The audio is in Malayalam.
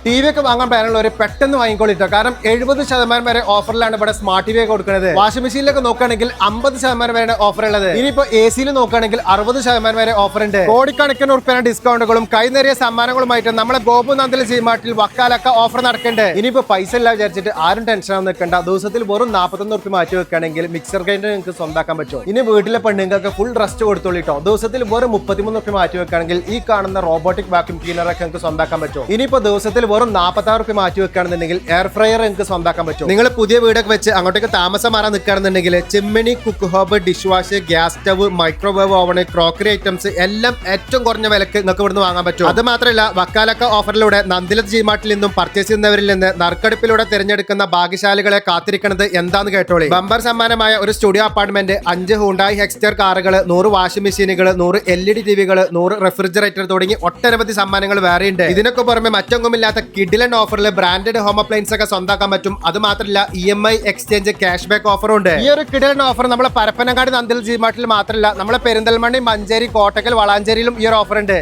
ടി വി ഒക്കെ വാങ്ങാൻ പ്ലാനുള്ളവർ പെട്ടെന്ന് വാങ്ങിക്കോളിട്ടോ. കാരണം 70% വരെ ഓഫറിലാണ് ഇവിടെ സ്മാർട്ട് ടി വി ഒക്കെ കൊടുക്കുന്നത്. വാഷിംഗ് മെഷീനിലൊക്കെ നോക്കുകയാണെങ്കിൽ 50% വരെ ഓഫർ ഉള്ളത്. ഇനിയിപ്പോ എ സിയിൽ നോക്കുകയാണെങ്കിൽ 60% വരെ ഓഫർ ഉണ്ട്. കോടിക്കണക്കിന് ഉറുപ്പിക ഡിസ്കൗണ്ടുകളും കൈനേറിയ സമ്മാനങ്ങളുമായിട്ട് നമ്മളെ ഗോപുനന്ദൽ ജിമാർട്ടിൽ വക്കാലൊക്കെ ഓഫർ നടക്കണ്ടേ. ഇനിയിപ്പോ പൈസ ഇല്ല വിചാരിച്ചിട്ട് ആരും ടെൻഷൻ ആവും നിൽക്കണ്ട. ദിവസത്തിൽ വെറും 41 ഉറുപ്പിക മാറ്റി വെക്കുകയാണെങ്കിൽ മിക്സർ ഗ്രൈൻഡർ നിങ്ങൾക്ക് സ്വന്തമാക്കാൻ പറ്റും. ഇനി വീട്ടിലെ പെണ്ണുങ്ങൾക്ക് ഫുൾ റെസ്റ്റ് കൊടുത്തോളിട്ടോ. ദിവസത്തിൽ വെറും 33 ഉറുപ്പിക മാറ്റി വെക്കുകയാണെങ്കിൽ ഈ കാണുന്ന റോബോട്ടിക് വാക്യൂം ക്ലീനർ ഒക്കെ നിങ്ങൾക്ക് സ്വന്തമാക്കാൻ പറ്റും. ഇനിയിപ്പോ ദിവസത്തിൽ വെറും 46 ഉറുപ്പിക മാറ്റി വെക്കുകയാണെന്നുണ്ടെങ്കിൽ എയർ ഫ്രയർ നിങ്ങൾക്ക് സ്വന്തമാക്കാൻ പറ്റും. നിങ്ങൾ പുതിയ വീടൊക്കെ വെച്ച് അങ്ങോട്ടേക്ക് താമസം മാറാൻ നിൽക്കുകയാണെന്നുണ്ടെങ്കിൽ chimney, cook hob, dish wash, gas stove, microwave oven, crockery items എല്ലാം ഏറ്റവും കുറഞ്ഞ വിലക്ക് നിങ്ങൾക്ക് ഇവിടുന്ന് വാങ്ങാൻ പറ്റും. അത് മാത്രമല്ല വക്കാലക്ക ഓഫറിലൂടെ നന്ദിലത് ജിമാർട്ടിൽ നിന്നും പർച്ചേസ് ചെയ്യുന്നവരിൽ നിന്ന് നറുക്കെടുപ്പിലൂടെ തിരഞ്ഞെടുക്കുന്ന ഭാഗ്യശാലികളെ കാത്തിരിക്കുന്നത് എന്താന്ന് കേട്ടോളി. ബമ്പർ സമ്മാനമായ ഒരു സ്റ്റുഡിയോ അപ്പാർട്ട്മെന്റ്, 5 ഹുണ്ടായി ഹെക്സ്റ്റർ കാറുകൾ, 100 വാഷിംഗ് മെഷീനുകൾ, 100 LED ടിവികൾ, 100 റെഫ്രിജറേറ്റർ തുടങ്ങി ഒട്ടനവധി സമ്മാനങ്ങൾ വേറെയുണ്ട്. ഇതിനൊക്കെ പുറമെ മറ്റൊന്നുമില്ലാത്ത കിഡിലൻ ഓഫറിൽ ബ്രാൻഡഡ് ഹോം അപ്ലയൻസ് ഒക്കെ സ്വന്തമാക്കാൻ പറ്റും. അത് മാത്രമല്ല EMI എക്സ്ചേഞ്ച് ക്യാഷ് ബാക്ക് ഓഫറും ഉണ്ട്. ഈ ഒരു കിഡിലൻ ഓഫർ നമ്മളെ പരപ്പനങ്ങാടി നന്ദിലത് ജിമാർട്ടിൽ മാത്രമല്ല നമ്മളെ പെരിന്തൽമണ്ണി, മഞ്ചേരി, കോട്ടക്കൽ, വളാഞ്ചേരിയിലും ഈ ഒരു ഓഫർ ഉണ്ട്.